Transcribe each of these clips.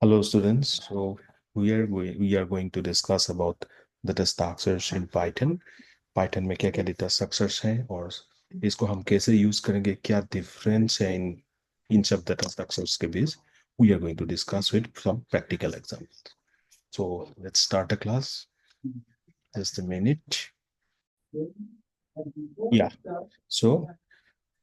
Hello students, so we are going to discuss about data structures in Python. Python में क्या क्या data structures हैं और इसको हम कैसे यूज करेंगे, क्या डिफरेंस है इन सब data structures के बीच. We are going to discuss with some practical examples. So let's start the class. Just a minute. Yeah. So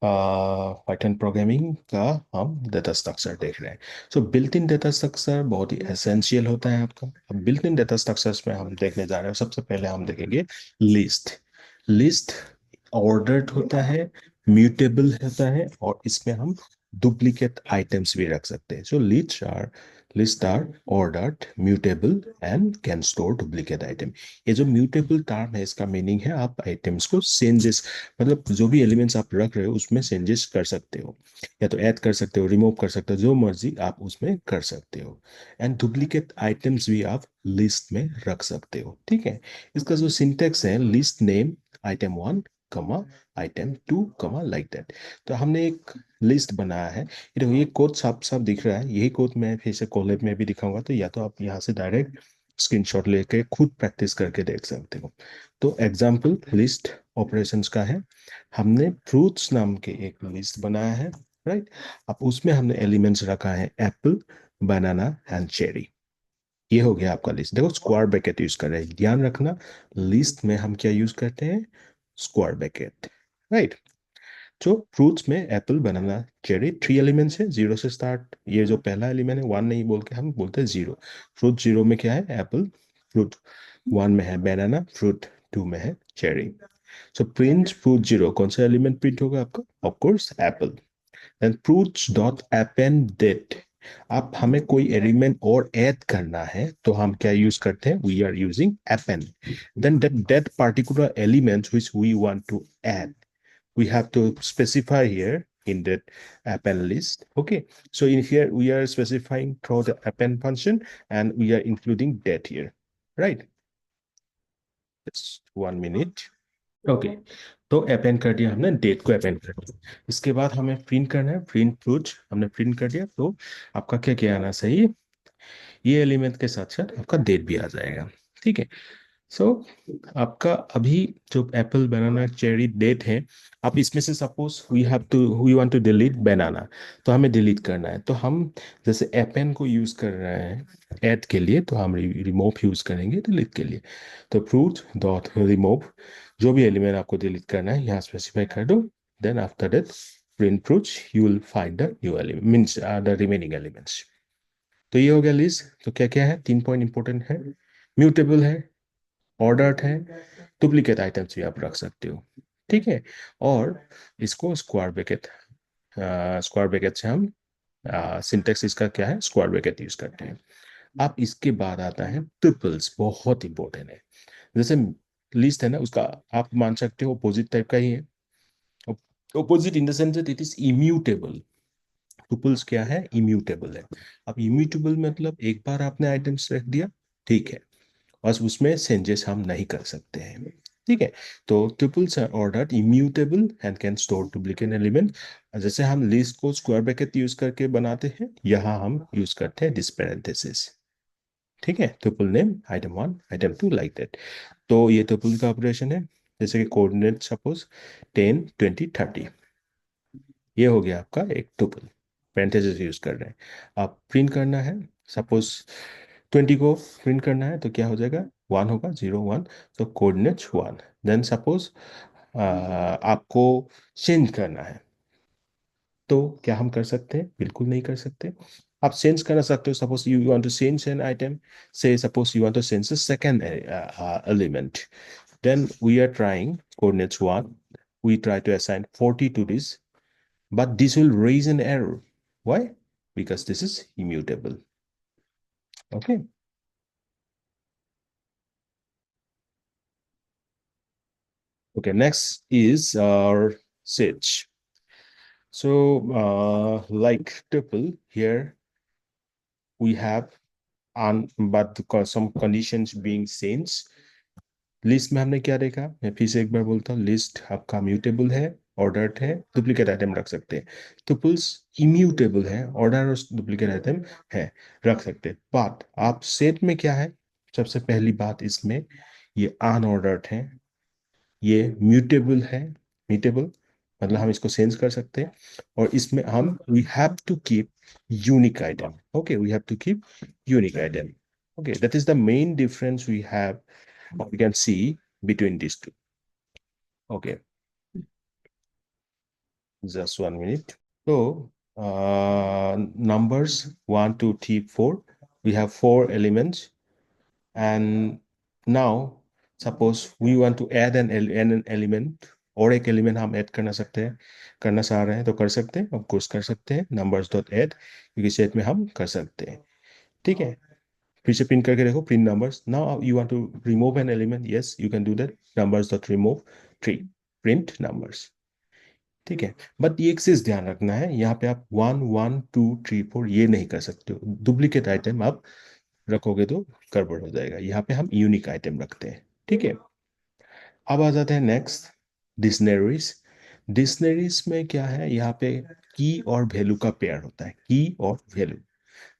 Python programming का हम डेटा स्ट्रक्चर देख रहे हैं. सो बिल्ट इन डेटा स्ट्रक्चर बहुत ही एसेंशियल होता है आपका. अब बिल्ट इन डेटा स्ट्रक्चर्स में हम देखने जा रहे हैं. सबसे पहले हम देखेंगे लिस्ट. लिस्ट ऑर्डर्ड होता है, म्यूटेबल होता है और इसमें हम डुप्लीकेट आइटम्स भी रख सकते हैं. So list are ordered, mutable and can store duplicate item. ये जो म्यूटेबल टर्म है इसका मीनिंग है आप आइटम्स को चेंजेस, मतलब जो भी एलिमेंट्स आप रख रहे हो उसमें चेंजेस कर सकते हो, या तो ऐड कर सकते हो, रिमूव कर सकते हो, जो मर्जी आप उसमें कर सकते हो. एंड डुप्लीकेट आइटम्स भी आप लिस्ट में रख सकते हो. ठीक है. इसका जो सिंटेक्स है, list name item one comma item two comma like that. तो हमने एक लिस्ट बनाया है. ये देखो, ये कोड साफ साफ दिख रहा है. यही कोड मैं फिर से कोलैब में भी दिखाऊंगा, तो या तो आप यहाँ से डायरेक्ट स्क्रीनशॉट लेके खुद प्रैक्टिस करके देख सकते हो. तो एग्जाम्पल लिस्ट ऑपरेशंस का है. हमने फ्रूट्स नाम के एक लिस्ट बनाया है, राइट. अब उसमें हमने एलिमेंट्स रखा है एप्पल, बनाना एंड चेरी. ये हो गया आपका लिस्ट. देखो, स्क्वायर ब्रैकेट यूज कर रहे हैं, ध्यान रखना. लिस्ट में हम क्या यूज करते हैं? Square bracket, right. जो फ्रूट्स में Apple, banana, cherry, three elements है, जीरो से स्टार्ट. ये जो पहला एलिमेंट है, वन नहीं बोल के हम बोलते हैं जीरो. फ्रूट जीरो में क्या है? एप्पल. फ्रूट वन में है बनाना. फ्रूट टू में है cherry. So print fruit zero, कौन सा एलिमेंट प्रिंट होगा आपका? Of course apple. Then fruits dot append date. आप हमें कोई एलिमेंट और ऐड करना है तो हम क्या यूज करते हैं? We are using append. Then that particular element which we want to add, we have to specify here in that append list. Okay, so in here we are specifying through the append function and we are including date here, right? Just 1 minute. Okay. तो append कर दिया हमने, date को append कर दिया. इसके बाद हमें प्रिंट करना है, प्रिंट फ्रूट हमने प्रिंट कर दिया. तो आपका क्या क्या आना सही, ये एलिमेंट के साथ साथ आपका डेट भी आ जाएगा. ठीक है. सो आपका अभी जो एप्पल, बनाना, चेरी, डेट है, आप इसमें से suppose we want to delete banana, तो हमें डिलीट करना है. तो हम जैसे एपेन को यूज कर रहे हैं ऐड के लिए, तो हम रिमूव यूज करेंगे डिलीट के लिए. तो फ्रूट डॉट रिमूव, जो भी एलिमेंट आपको डिलीट करना है यहाँ स्पेसिफाई कर दो. Then after that print fruits, you will find the new element, means the remaining elements. तो ये हो गया लिस्ट. तो क्या क्या है? 3 पॉइंट इंपॉर्टेंट है. म्यूटेबल है, ऑर्डर्ड है, डुप्लीकेट आइटम्स भी आप रख सकते हो. ठीक है. और इसको स्क्वायर ब्रैकेट से हम, सिंटेक्स इसका क्या है? स्क्वायर ब्रैकेट यूज करते हैं. अब इसके बाद आता है ट्रिपल्स, बहुत इंपॉर्टेंट है. जैसे लिस्ट है ना, उसका आप मान सकते हो अपोजिट टाइप का ही है. Opposite in the sense that it is immutable. Tuples क्या है? इम्यूटेबल है. अब इम्यूटेबल मतलब एक बार आपने आइटम्स रख दिया, ठीक है, बस उसमें चेंजेस हम नहीं कर सकते हैं. ठीक है. तो triples are ordered, immutable and can store duplicate element. जैसे हम लिस्ट को स्क्वायर ब्रैकेट यूज करके बनाते हैं, यहाँ हम यूज करते हैं दिस पैरेंथेसिस. ठीक है. Triple name item one, item two, like that. तो ये ट्रिपल का ऑपरेशन है. जैसे कि कोऑर्डिनेट सपोज 10, 20, 30, ये हो गया आपका एक ट्रिपल. पैरेंथेसिस यूज कर रहे हैं. आप प्रिंट करना है, सपोज 20 को प्रिंट करना है, तो क्या हो जाएगा? वन होगा, 0, 1. तो कोऑर्डिनेट्स वन. देन सपोज आपको चेंज करना है, तो क्या हम कर सकते हैं? बिल्कुल नहीं कर सकते. आप चेंज कर सकते हो. Suppose you want to change an item, say suppose you want to change the second element. Then we are trying coordinates one, we try to assign 40 to this, but this will raise an error. Why? Because this is immutable. Okay. Okay, next is our switch. So, like tuple here, we have but some conditions being changed. List में हमने क्या देखा? मैं फिर से एक बार बोलता हूँ. लिस्ट आपका म्यूटेबल है, ऑर्डर्ड है, डुप्लीकेट आइटम रख सकते हैं। टुपल्स इम्यूटेबल है, ऑर्डर और डुप्लीकेट आइटम है, रख सकते हैं। बात आप सेट में क्या है, सबसे पहली बात इसमें, ये अनऑर्डर्ड है, ये म्यूटेबल है। म्यूटेबल मतलब हम इसको चेंज कर सकते हैं, और इसमें हम we have to keep unique item. Okay, we have to keep unique item. Okay, that is the main difference we have, we can see between these two. Okay, just 1 minute. So, numbers 1, 2, 3, 4. We have 4 elements, and now suppose we want to add an element, और एक element हम add करना सकते हैं, करना चाह रहे हैं तो कर सकते हैं, ऑफ कोर्स कर सकते हैं, नंबर्स डॉट ऐड, क्योंकि सेट में हम कर सकते हैं। ठीक है, फिर से प्रिंट करके देखो, print numbers. Now you want to remove an element, yes you can do that, numbers dot remove 3, print numbers. ठीक है, बट ये एक चीज ध्यान रखना है, यहाँ पे आप 1, 1, 2, 3, 4 ये नहीं कर सकते हो, डुप्लीकेट आइटम आप रखोगे तो गड़बड़ हो जाएगा। यहाँ पे हम यूनिक आइटम रखते हैं। ठीक है, अब आ जाते हैं नेक्स्ट, डिक्शनरीज। डिक्शनरीज में क्या है, यहाँ पे की और वैल्यू का पेयर होता है, की और वैल्यू।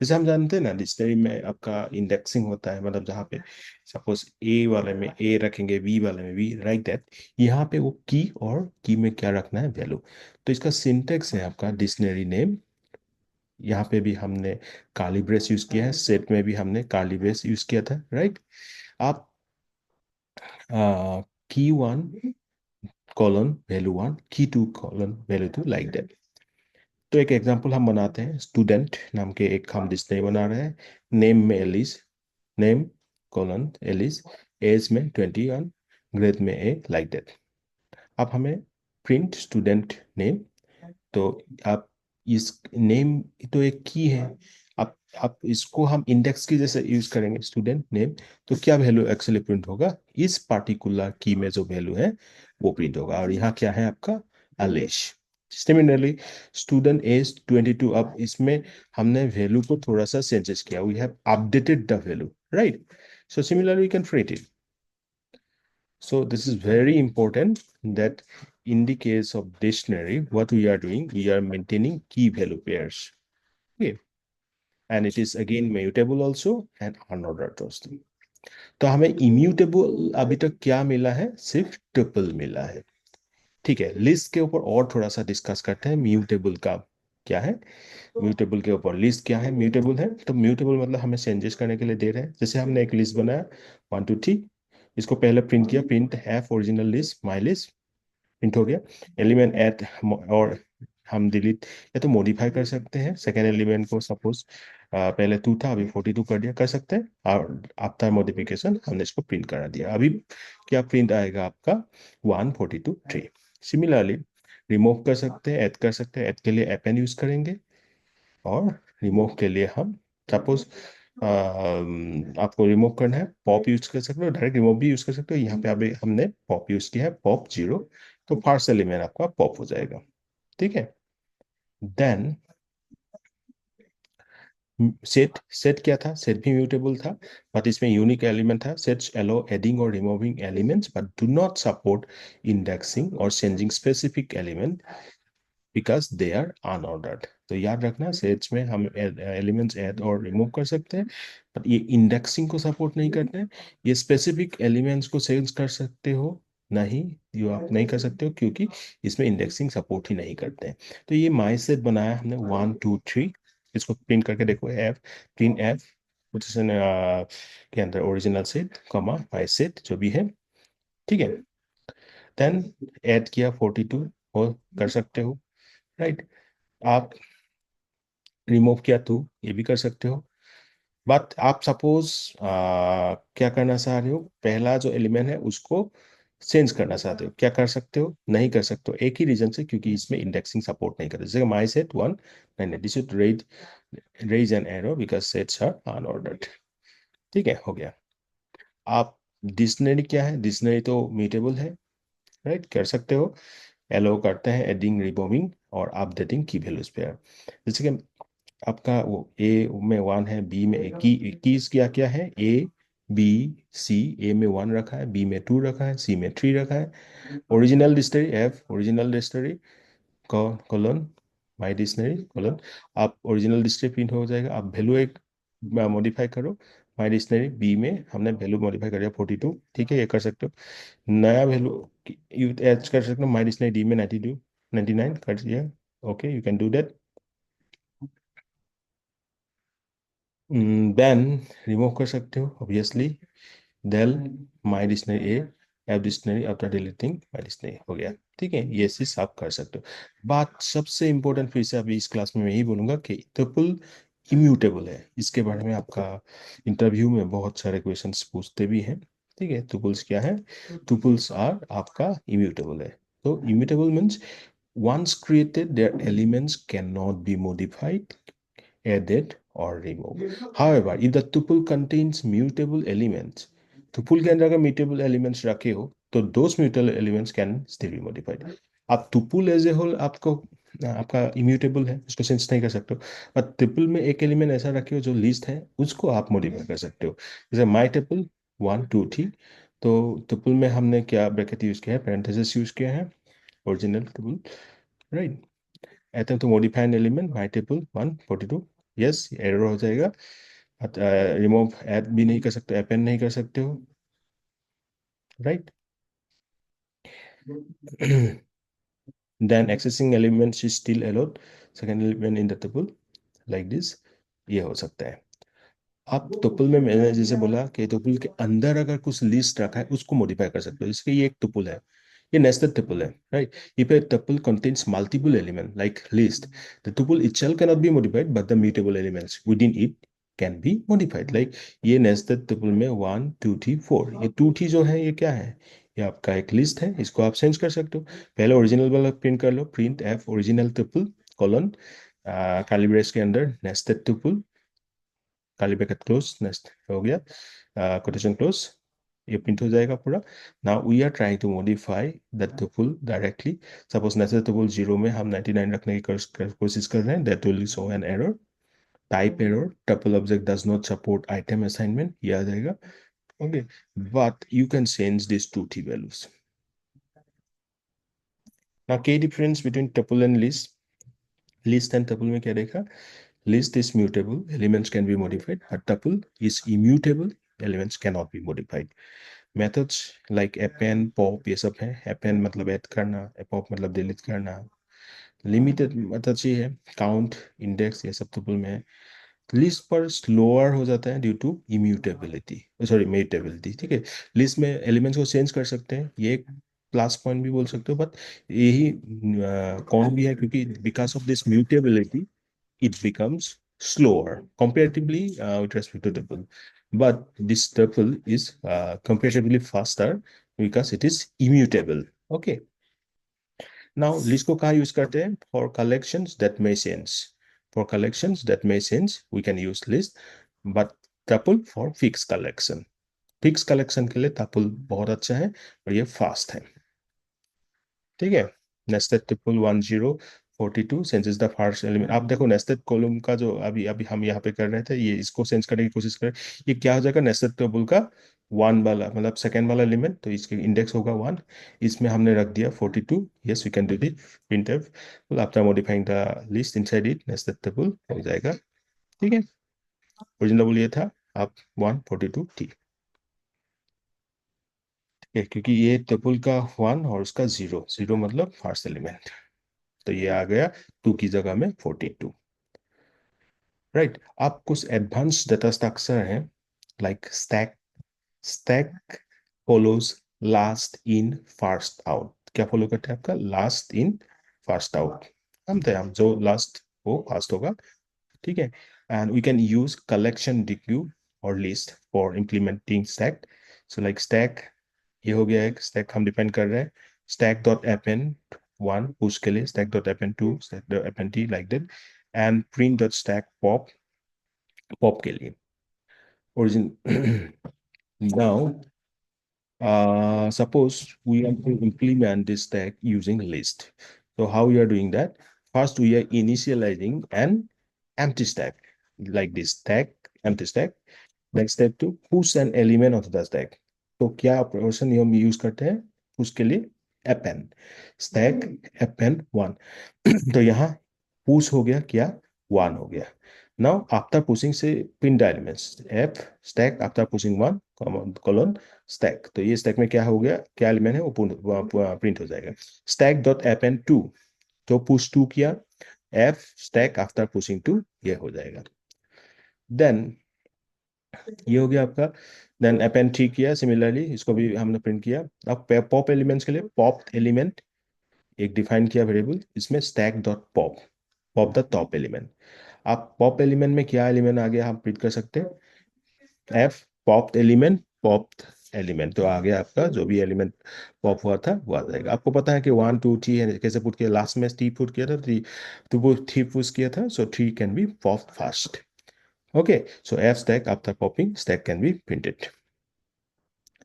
जैसे हम जानते हैं ना, डिक्शनरी में आपका इंडेक्सिंग होता है, मतलब जहाँ पे सपोज ए वाले में ए रखेंगे, बी वाले में बी, राइट दैट। यहाँ पे वो की, और की में क्या रखना है, वैल्यू। तो इसका सिंटेक्स है आपका डिक्शनरी नेम। यहाँ पे भी हमने कार्ली ब्रेस यूज किया है, सेट में भी हमने कार्ली ब्रेस यूज किया था, राइट। आप की 1 कॉलन वैल्यू 1, की 2 कॉलन वैल्यू 2, लाइक दैट। तो एक एग्जांपल हम बनाते हैं, स्टूडेंट नाम के एक हम डिक्शनरी बना रहे हैं, नेम में Alice, name colon Alice, age में 21, ग्रेड में ए, लाइक दैट। अब हमें प्रिंट स्टूडेंट नेम, तो आप इस नेम तो एक की है, आप इसको हम इंडेक्स की जैसे यूज करेंगे, स्टूडेंट नेम, तो क्या वैल्यू एक्चुअली प्रिंट होगा, इस पार्टिकुलर की में जो वैल्यू है वो प्रिंट होगा। और यहाँ क्या है आपका, अलेश। सिमिलरली स्टूडेंट एज 22, अब इसमें हमने वैल्यू को थोड़ा सा चेंजेस किया, we have updated the value, right. So similarly we can print it. So this is very important that in the case of dictionary, what we are doing, we are maintaining key value pairs. Okay. And it is again mutable also and unordered also. तो हमें immutable अभी तक क्या मिला है, सिर्फ triple मिला है। ठीक है, लिस्ट के ऊपर और थोड़ा सा डिस्कस करते हैं, म्यूटेबल का क्या है। म्यूटेबल के ऊपर लिस्ट क्या है, म्यूटेबल है तो म्यूटेबल मतलब हमें चेंजेस करने के लिए दे रहे हैं। जैसे हमने एक लिस्ट बनाया 1, 2, 3, इसको पहले प्रिंट किया, print have original list my list, print हो गया। एलिमेंट ऐड, और हम डिलीट या तो मॉडिफाई कर सकते हैं सेकेंड एलिमेंट को, सपोज पहले 2 था, अभी 42 कर दिया, कर सकते हैं। और आफ्टर मॉडिफिकेशन हमने इसको प्रिंट करा दिया, अभी क्या प्रिंट आएगा आपका, 1, 42, 3। सिमिलरली रिमूव कर सकते हैं, ऐड कर सकते हैं, ऐड के लिए एपेंड यूज करेंगे, और रिमूव के लिए हम सपोज आपको रिमूव करना है, पॉप यूज कर सकते हो, डायरेक्ट रिमूव भी यूज कर सकते हो। यहाँ पे अभी हमने पॉप यूज किया है, पॉप 0, तो फर्स्ट एलिमेंट आपका पॉप हो जाएगा। ठीक है, देन सेट, सेट क्या था, सेट भी म्यूटेबल था, बट इसमें यूनिक एलिमेंट था। सेट्स अलो एडिंग और removing elements but do not support indexing और changing specific element because they are unordered. तो याद रखना, सेट्स में हम एलिमेंट्स ऐड और रिमूव कर सकते हैं, बट ये इंडेक्सिंग को सपोर्ट नहीं करते हैं। ये स्पेसिफिक एलिमेंट्स को चेंज कर सकते हो, नहीं, ये आप नहीं कर सकते हो, क्योंकि इसमें इंडेक्सिंग सपोर्ट ही नहीं करते हैं। तो ये माई सेट बनाया हमने 1, 2, 3, इसको प्रिंट करके देखो, एफ, प्रिंट एफ पोजिशन के अंदर original set comma my set जो भी है। ठीक है, देन ऐड किया 42, और कर सकते हो, राइट। आप रिमूव किया तो ये भी कर सकते हो। बट आप सपोज क्या करना चाह रहे हो, पहला जो एलिमेंट है उसको चेंज करना चाहते हो, क्या कर सकते हो, नहीं कर सकते हो, एक ही रीजन से, क्योंकि इसमें इंडेक्सिंग सपोर्ट नहीं करता। जैसे माई सेट 1, नहीं नहीं, this should raise an error because sets are unordered. ठीक है, हो गया। आप डिक्शनरी क्या है, डिक्शनरी तो म्यूटेबल है, राइट, कर सकते हो, एलो करते हैं एडिंग रिमूविंग और अपडेटिंग की वैल्यूज पे। जैसे कि आपका वो ए में 1 है, बी में ए, कीज क्या क्या है, ए बी सी, ए में 1 रखा है, बी में 2 रखा है, सी में 3 रखा है। Original dictionary f, original dictionary colon my dictionary colon, आप ओरिजिनल डिक्शनरी प्रिंट हो जाएगा। आप वैल्यू एक मॉडिफाई करो, माई डिक्शनरी बी में हमने वैल्यू मॉडिफाई कर दिया 42, ठीक है, ये कर सकते हो। नया वैल्यू यू ऐड कर सकते हो, माई डिक्शनरी डी में 92 99 कर दिया, okay you can do that. Then remove कर सकते हो obviously, del my dictionary a f dictionary after deleting my dictionary हो गया, ठीक है, ये चीज आप कर सकते हो। बात सबसे इंपॉर्टेंट फिर से अभी इस क्लास में मैं यही बोलूंगा कि ट्रिपल इम्यूटेबल है, इसके बारे में आपका इंटरव्यू में बहुत सारे क्वेश्चंस पूछते भी हैं, ठीक है। टुपल्स क्या है? टुपल्स आर आपका इम्यूटेबल है। तो immutable means once created their elements cannot be modified, added or removed. However, if the tuple contains mutable elements, tuple के अंदर अगर mutable elements रखे हो तो those mutable elements can still be modified. आप tuple एज ए होल आपको आपका immutable है, उसको चेंज नहीं कर सकते हो, पर ट्रिपल में एक एलिमेंट ऐसा रखे हो जो लिस्ट है, उसको आप मॉडिफाई कर सकते हो। जैसे माई ट्रिपल 1 2 3, तो ट्रिपल में हमने क्या ब्रैकेट यूज किया है, पेरेंथेसिस यूज किया है, original triple, right. attempt to modify an element my table 142, yes error हो जाएगा। रिमूव ऐड भी नहीं कर सकते, अपेंड नहीं कर सकते हो, right. Then accessing elements is still allowed, second element in the tuple like this, ये हो सकता है। आप टुपल में मैंने जैसे बोला कि टुपल के अंदर अगर कुछ लिस्ट रखा है उसको मॉडिफाई कर सकते हो, जैसे ये एक टुपल है, ये नेस्टेड tuple है, right. If a tuple contains multiple elements like list, the tuple itself cannot be modified, but the mutable elements within it can be modified. Like ये nested tuple में 1 2 3 4, ये 2 3 जो है ये क्या है, ये आपका एक लिस्ट है, इसको आप चेंज कर सकते हो। पहले ओरिजिनल वाला प्रिंट कर लो, print f original tuple colon curly brace के अंदर nested tuple, curly bracket close, next हो गया, कोटेशन क्लोज, ये प्रिंट हो जाएगा पूरा। Now we are trying to modify that tuple directly. Suppose necessary tuple 0 में हम 99 रखने की कोशिश कर रहे हैं, that will show an error, type error, tuple object does not support item assignment, ये आ जाएगा, okay. But you can change this to T values. Now key difference between tuple and list, list and tuple में क्या देखा, list is mutable, elements can be modified, but tuple is immutable, elements cannot be modified. Methods like append pop ये सब है, append मतलब add करना, pop मतलब delete करना। लिमिटेड मेथड्स ही है, काउंट इंडेक्स ये सब tuple में है। लिस्ट पर स्लोअर हो जाता है due to immutability, sorry mutability, ठीक है। लिस्ट में एलिमेंट्स को चेंज कर सकते हैं, ये एक प्लस पॉइंट भी बोल सकते हो, बट यही कौन भी है, क्योंकि because of this mutability it becomes slower comparatively with respect to tuple. But this tuple is comparatively faster because it is immutable. Okay. Now list को कहाँ use करते हैं? For collections that may change. For collections that may change, we can use list. But tuple for fixed collection. Fixed collection के लिए tuple बहुत अच्छा है और ये fast है, ठीक है। Nested triple 1042 senses the first element. आप देखो नेस्टेड कॉलम का जो अभी अभी हम यहाँ पे कर रहे थे, ये इसको सेंस करने की कोशिश करें, ये क्या हो जाएगा, नेस्टेड ट्रिपल का 1 वाला मतलब सेकेंड वाला एलिमेंट, तो इसके इंडेक्स होगा 1, इसमें हमने रख दिया 42, yes we can do that printf after modifying the list inside it, nested triple हो जाएगा, ठीक है। ओरिजिनल ये था, आप 142 थी, ठीक है, क्योंकि ये ट्रिपल का 1 और उसका 0 0 मतलब फर्स्ट एलिमेंट, तो ये आ गया 2 की जगह में 42, राइट। आप कुछ एडवांस डेटा स्ट्रक्चर है like stack, stack follows last in first out, क्या फॉलो करते हैं, आपका लास्ट इन फर्स्ट आउट, हम जो लास्ट वो फर्स्ट होगा, ठीक है। And we can use collection deque और list for implementing stack. So like stack, ये हो गया एक स्टैक हम डिपेंड कर रहे हैं, स्टैक डॉट अपेंड 1 पुश के लिए, stack dot append 2, stack dot append 3 like that, and print dot stack pop, pop के लिए origin. Now suppose we are to implement this stack using list, so how we are doing that, first we are initializing an empty stack like this stack empty stack, next step to push an element of the stack. तो क्या operation हम use करते हैं push के लिए? Append stack append one. तो यहाँ push हो गया क्या? वन हो गया। नाउ आफ्टर पुशिंग से print the elements f stack after pushing one colon stack. तो ये स्टैक में क्या हो गया, क्या एलिमेंट है वो प्रिंट हो जाएगा। स्टैक डॉट अपेंड टू, तो पुश टू किया, f stack after pushing two, ये हो जाएगा। देन ये हो गया आपका। देन अपेंड थ्री किया, सिमिलरली इसको भी हमने प्रिंट किया। अब पॉप एलिमेंट्स के लिए पॉप एलिमेंट एक डिफाइन किया वेरिएबल, इसमें stack dot pop, pop the top element. आप पॉप एलिमेंट में क्या एलिमेंट आ गया हम प्रिंट कर सकते हैं, F pop element pop element. तो आगे आपका जो भी एलिमेंट पॉप हुआ था वो आ जाएगा। आपको पता है कि वन टू थ्री कैसे पुट किया, लास्ट में थ्री पुट किया था, थ्री तो वो थ्री पुश किया था, so three can be pop fast. Okay, so F stack after popping stack can be printed.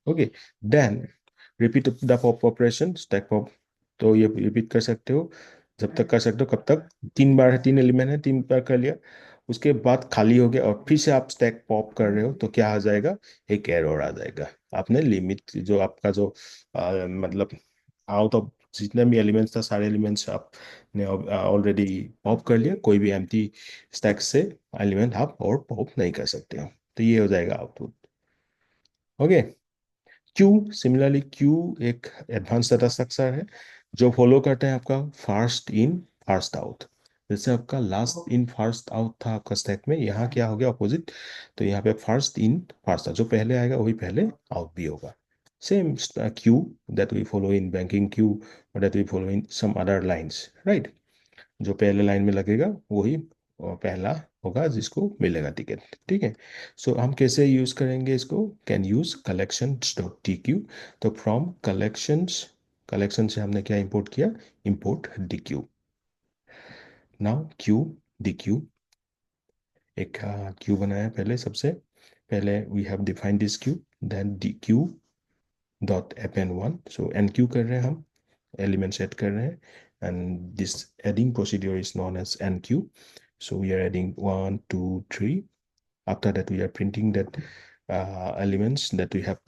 Okay, then repeat the pop operation stack pop। तो ये रिपीट कर सकते हो, जब तक कर सकते हो कब तक, तीन बार है, तीन एलिमेंट है, तीन बार कर लिया, उसके बाद खाली हो गया और फिर से आप स्टैक पॉप कर रहे हो तो क्या आ जाएगा, एक एरर आ जाएगा। आपने लिमिट जो आपका जो मतलब आउट ऑफ जितने भी एलिमेंट्स था सारे एलिमेंट्स आपने ऑलरेडी पॉप कर लिया, कोई भी एम्प्टी स्टैक से एलिमेंट आप और पॉप नहीं कर सकते हो, तो ये हो जाएगा output. Okay. Q, similarly Q एक एडवांस डाटा स्ट्रक्चर है जो फॉलो करते हैं आपका फास्ट इन फास्ट आउट। जैसे आपका लास्ट इन फास्ट आउट था आपका स्टैक में, यहाँ क्या हो गया अपोजिट। तो यहाँ पे फास्ट इन फास्ट आउट, जो पहले आएगा वही पहले आउट भी होगा। Same queue that we follow in banking queue और that we follow in some other lines, right. जो पहले लाइन में लगेगा वही पहला होगा जिसको मिलेगा टिकट, ठीक है। सो हम कैसे यूज करेंगे इसको, can use collection dot deque. तो फ्रॉम कलेक्शंस, कलेक्शन से हमने क्या इंपोर्ट किया, import deque. Now queue deque, एक क्यू बनाया पहले, सबसे पहले we have defined this queue, then deque dot append one. So enqueue कर रहे हैं हम, एलिमेंट्स ऐड कर रहे हैं, and this adding procedure is known as NQ. So we are adding one, two, three. After that, we are printing that elements that we have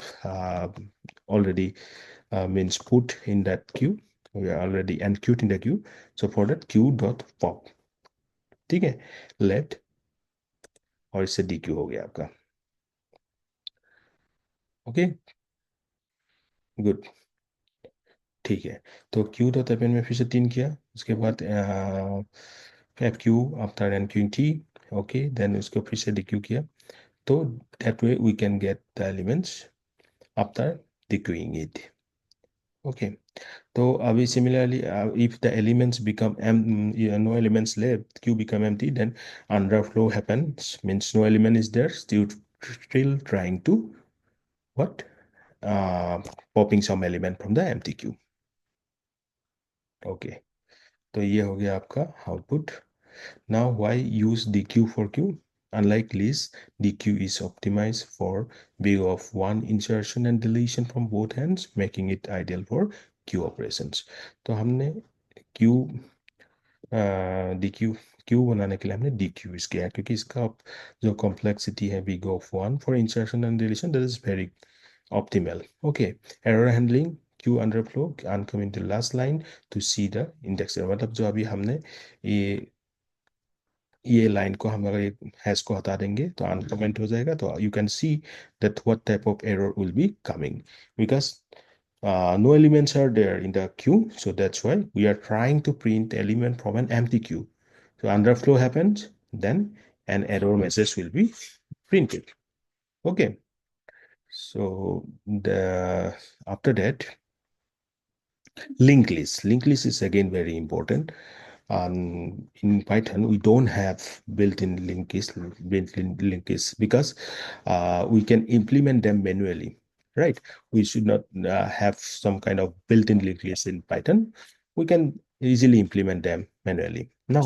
already means put in that queue. We are already enqueued in the queue. So for that queue dot pop, ठीक है, late, और इससे D Q हो गया आपका। Okay, good, ठीक है। तो क्यू डॉट एपेंड में फिर से तीन किया, उसके बाद f queue after enqueue T, okay, देन उसको फिर से डी क्यू किया। तो that way we can get the elements after dequeuing it. Okay. So अभी similarly, if the elements become no elements left, queue become empty, then underflow happens. Means no element is there. Still trying to what? Uh, Popping some element from the empty queue. Okay. तो ये हो गया आपका output. Now, why use DQ for Q? Unlike list, DQ is optimized for big of one insertion and deletion from both ends, making it ideal for Q operations. तो हमने Q DQ Q बनाने के लिए हमने DQ use किया है, क्योंकि इसका जो कॉम्प्लेक्सिटी है big of one for insertion and deletion, that is very optimal. Okay, error handling, Q underflow, uncoming the last line to see the index error। मतलब जो अभी हमने ये लाइन को हम अगर ये हैश को हटा देंगे तो अनकमेंट हो जाएगा, तो you can see that what type of error will be coming, because no elements are there in the queue, so that's why we are trying to print element from an empty queue. So underflow happens, then an error message will be printed. Okay, so the after that, linked list is again very important. In Python, we don't have built-in linked list because we can implement them manually, right? We should not have some kind of built-in linked list in Python. We can easily implement them manually. Now,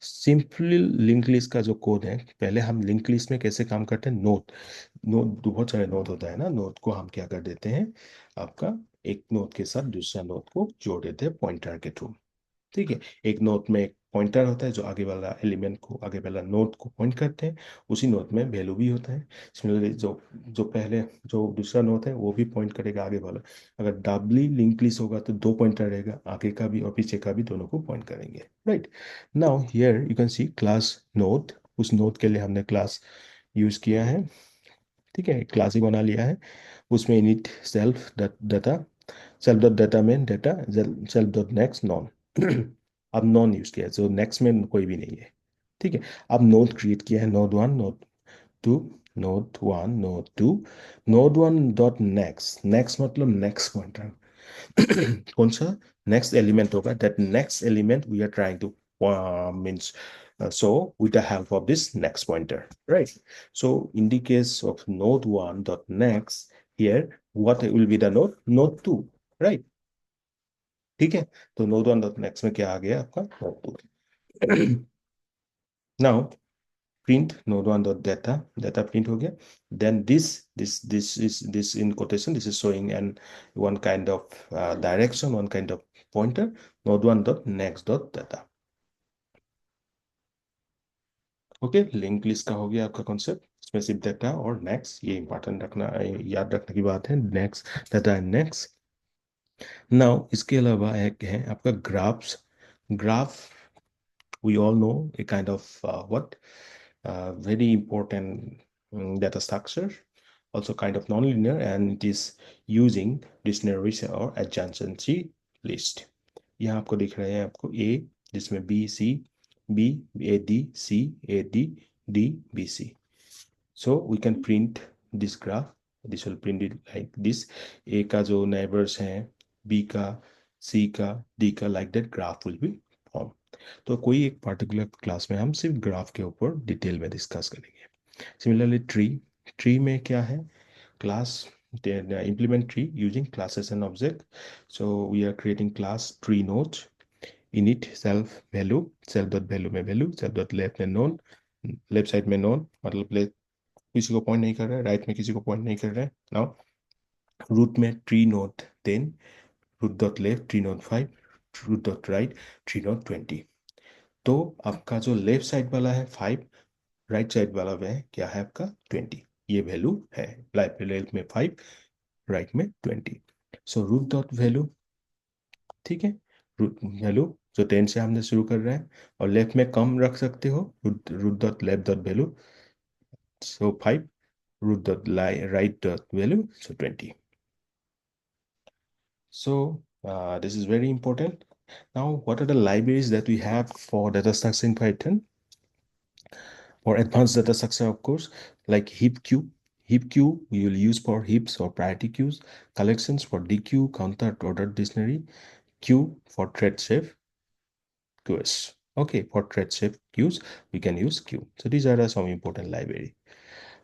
simply link list का जो code है, पहले हम link list में कैसे काम करते हैं, नोड, नोड बहुत सारे नोड होता है ना, नोड को हम क्या कर देते हैं, आपका एक नोड के साथ दूसरा नोड को जोड़ देते हैं पॉइंटर के थ्रू। ठीक है। एक नोट में एक पॉइंटर होता है जो आगे वाला एलिमेंट को, आगे वाला नोट को पॉइंट करते हैं। उसी नोट में वैल्यू भी होता है। सिमिलरली जो जो पहले जो दूसरा नोट है वो भी पॉइंट करेगा आगे वाला। अगर डबली लिंक लिस्ट होगा तो दो पॉइंटर रहेगा, आगे का भी और पीछे का भी, दोनों को पॉइंट करेंगे। Right. Now here you can see class note. उस नोट के लिए हमने क्लास यूज किया है। ठीक है, क्लास ही बना लिया है। उसमें init self data, self dot data में data, self dot next none. अब नॉन यूज किया है, तो नेक्स्ट में कोई भी नहीं है। ठीक है। अब नोड क्रिएट किया है, node one, node two, node one, node two, node one dot next. Next मतलब नेक्स्ट पॉइंटर। कौन सा नेक्स्ट एलिमेंट होगा, that next element we are trying to means so with the help of this next pointer, right? So in the case of node 1 dot next, here what will be the node 2, right? ठीक है। तो node 1 dot next में क्या आ गया आपका, node 2। now print node 1 dot data, data print हो गया। then this in quotation, this is showing an one kind of direction, one kind of pointer, node 1 dot next dot data। Okay, link list का हो गया आपका concept. इसमें सिर्फ data और next, ये इंपॉर्टेंट रखना, याद रखने की बात है, next data and next. Now इसके अलावा एक है आपका graphs. Graph, we all know a kind of what very important data structure, also kind of nonlinear, and it is using dictionaries or adjacency list। यहाँ आपको दिख रहे हैं आपको ए, जिसमें B C, B A D C, A D D B C. So we can print this graph. This will print it like this। A का जो neighbors हैं, B का, C का, D का, like that graph will be formed। तो कोई एक particular class में हम सिर्फ ग्राफ के ऊपर डिटेल में डिस्कस करेंगे। सिमिलरली ट्री, ट्री में क्या है, class implement tree using classes and object। so we are creating class tree node, init self value, self dot value में value, self dot left में known, लेफ्ट साइड में known मतलब किसी को point नहीं कर रहा है, राइट में किसी को पॉइंट नहीं कर रहा है। नाउ रूट में tree node 10, root dot left tree node 5, root dot right tree node 20। तो आपका जो लेफ्ट साइड वाला है 5, राइट साइड वाला वह क्या है आपका 20। ये वैल्यू है, लेफ्ट में 5, राइट में 20। सो रूट डॉट वैल्यू, ठीक है, रूट वैल्यू जो 10 से हमने शुरू कर रहे हैं, और लेफ्ट में कम रख सकते हो, root root dot left dot value, so 5, root dot right dot value, so 20। So this is very important। now what are the libraries that we have for data structure in Python? For advanced data structure, of course, like heapq, heapq we will use for heaps or priority queues, collections for DQ, counter ordered dictionary, queue for thread safe queues। okay, for thread safe queues we can use queue। so these are some important library।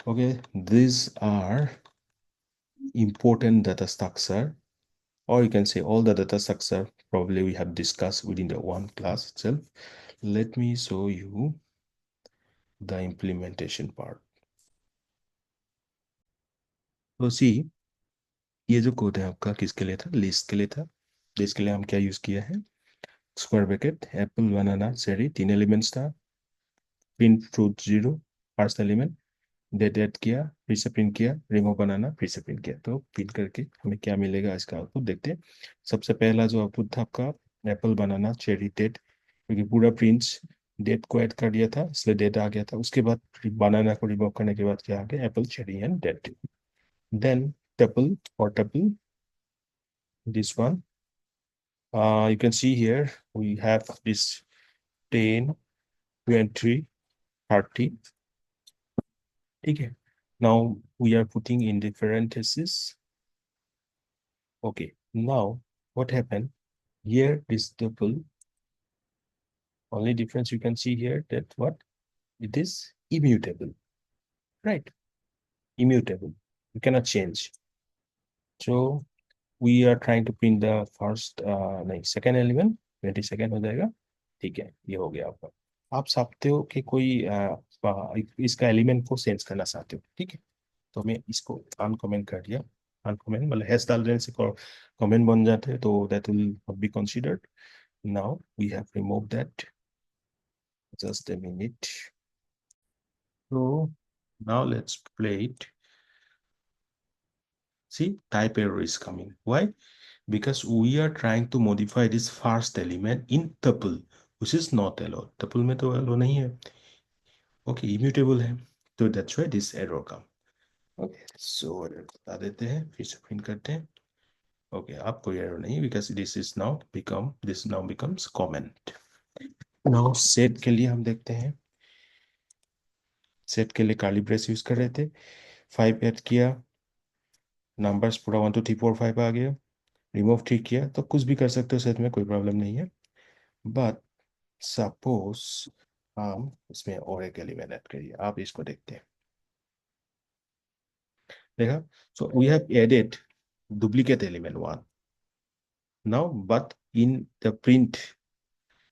okay, these are important data structure, or you can say all the data structure probably we have discussed within the one class itself। let me show you the implementation part। तो सी, ये जो code है आपका किसके लिए था, list के लिए था। लिस्ट के लिए हम क्या यूज किया है, square bracket, apple banana cherry, तीन एलिमेंट्स था, print fruit zero, first element, date add किया, फिर से प्रिंट किया, रिमूव बनाना, फिर से प्रिंट किया। तो प्रिंट करके हमें क्या मिलेगा, इसका आउटपुट देखते हैं। सबसे पहला जो आउटपुट था आपका एप्पल बनाना चेरी डेट, क्योंकि पूरा प्रिंट डेट को ऐड कर दिया था इसलिए डेट आ गया था। उसके बाद बनाना को रिमूव करने के बाद क्या आ गया, apple cherry and date. Then tuple और tuple, this one you can see here we have this 10, 20, 30। ठीक है। now we are putting in the parentheses। okay, now what happened here, this tuple, only difference you can see here that what, it is immutable, right? Immutable, you cannot change। so we are trying to print the first नहीं second element, 22nd हो जाएगा। ठीक है, ये हो गया आपका। आप चाहते हो कि कोई इसका एलिमेंट को चेंज करना चाहते हो, ठीक है, तो मैं इसको अनकमेंट कर दिया। अनकमेंट मतलब हैश डाल देने से कमेंट बन जाते हैं, तो that will be considered. Now we have removed that. Just a minute. So now let's play it. See, type error is coming. Why? Because we are trying to modify this first element in tuple, which is not allowed. Tuple में तो allow नहीं है. Okay, immutable है. So that's why this error come. Okay, so बता देते हैं, फिर से print करते हैं. Okay, आप कोई error नहीं, because this now becomes comment. Now set के लिए हम देखते हैं. सेट के लिए काली ब्रेस यूज कर रहे थे. 5 ऐड किया, नंबर्स पूरा 1 2 3 4 5 आ गया. रिमूव ठीक किया, तो कुछ भी कर सकते हो सेट में, कोई प्रॉब्लम नहीं है. बट सपोज हम इसमें और एक एलिमेंट ऐड करिए. आप इसको देखते हैं. देखा? So we have added duplicate element 1 now, but in the print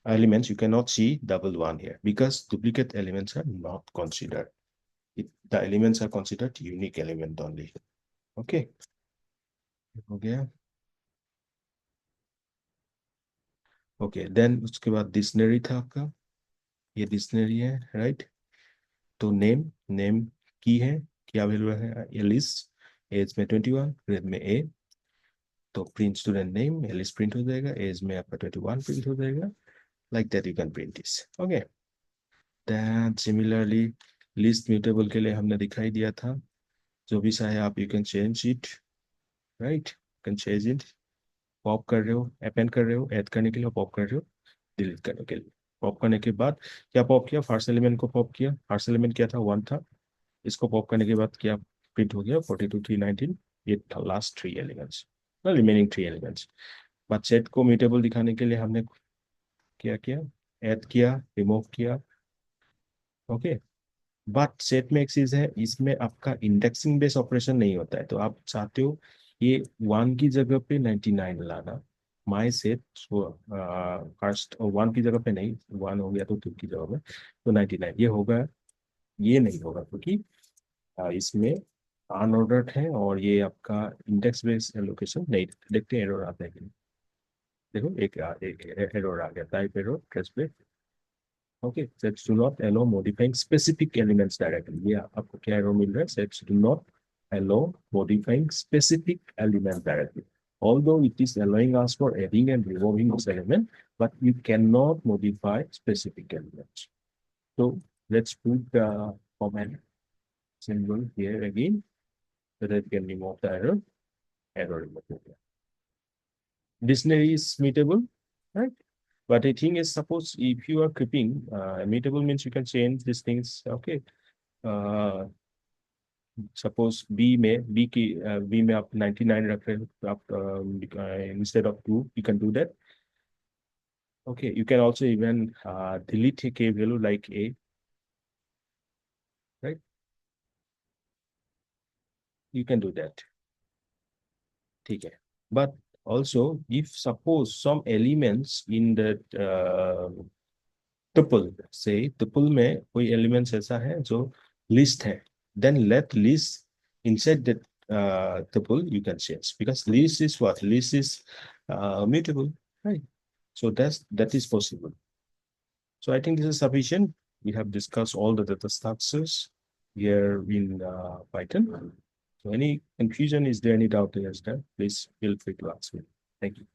elements you cannot see double one here because duplicate elements are not considered. The elements are considered unique element only. Okay, हो गया. Okay then उसके बाद dictionary था आपका. ये dictionary है, right. तो name name की है, क्या वैल्यू है? एलिस. एज में 21, ग्रेड में ए. तो print student name Alice print हो जाएगा, एज में आपका 21 प्रिंट हो जाएगा. Like that you can print this. Okay then similarly list mutable के लिए हमने दिखाई दिया था. जो भी चाहे आप, you can change it, right. Can change it. Pop कर रहे हो, अपेंड कर रहे हो, ऐड करने के लिए, पॉप कर रहे हो, डिलीट करने के लिए. पॉप करने के बाद क्या पॉप किया? फर्स्ट एलिमेंट को पॉप किया. फर्स्ट एलिमेंट क्या था? 1 था. इसको पॉप करने के बाद क्या प्रिंट हो गया? 42 319. ये last 3 elements, remaining 3 elements. But set को म्यूटेबल दिखाने के लिए हमने क्या किया? ऐड किया, रिमूव किया. ओके. बट सेट में एक चीज है, इसमें आपका इंडेक्सिंग बेस ऑपरेशन नहीं होता है. तो आप चाहते हो ये 1 की जगह पे 99 लाना. माई सेट फर्स्ट 1 की जगह पे नहीं, 1 हो गया तो 2 की जगह में तो 99 ये होगा. ये नहीं होगा क्योंकि इसमें अनऑर्डर्ड है और ये आपका इंडेक्स बेस लोकेशन नहीं. देखते हैं एरर आता है कि नहीं. देखो एक एरर आ गया, टाइप एरर ट्रेस पे. Okay, sets do not allow modifying specific elements directly. ये आपको क्या एरर मिल रहा है? Sets do not allow modifying specific element directly. Although it is allowing us for adding and removing this element, but you cannot modify specific elements. So let's put the comment symbol here again so that we can remove the error. Error removed. Dictionary is mutable, right? But the thing is, suppose if you are keeping mutable means you can change these things. Okay. Suppose B में आप 99 रख रहे हो, तो आप instead of 2 you can do that. Okay, you can also even delete a k value like a, right? You can do that. ठीक है. But also if suppose some elements in that tuple, say tuple में कोई elements ऐसा है जो list है, then let list inside that tuple you can change, because list is what? List is mutable, right? So that is possible. So I think this is sufficient. We have discussed all the data structures here in Python. So any confusion, is there any doubt in this? Please feel free to ask me. Thank you.